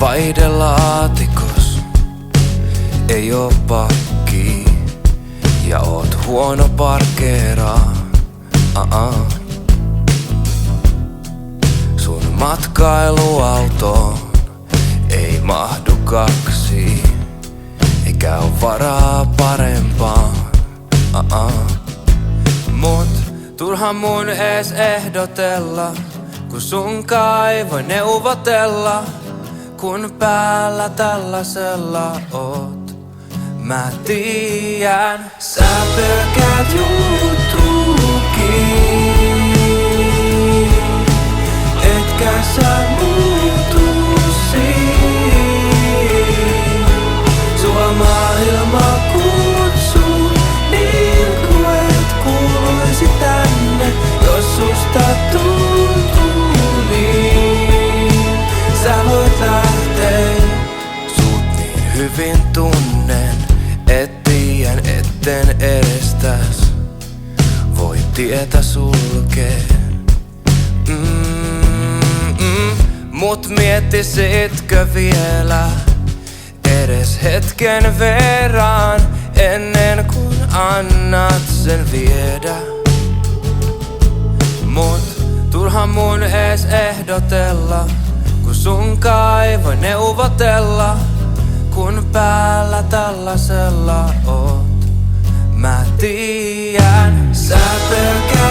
Vaihdelaatikos ei oo pakki ja oot huono parkeeraa. Sun matkailuautoon ei mahdu kaksi, eikä oo varaa parempaan. Mut turha mun ees ehdotella, kun sunkaan ei voi neuvotella, kun päällä tällaisella oot. Mä tiedän, sä pelkäät juuttuukin, etkä sä muutu siin. Sua maailma kutsuu, niin kuin et kuuluisi tänne, jos susta tuntuu niin. Sä voit lähteä, sut niin hyvin tunnen, et tiedän etten edestäs voi tietä sulkee. Mut miettisitkö vielä edes hetken verran ennen kuin annat sen viedä? Mut turha mun ees ehdotella, kun sunkaan ei voi neuvotella, kun päällä tällaisella oot. Mä tiedän, sä pelkäät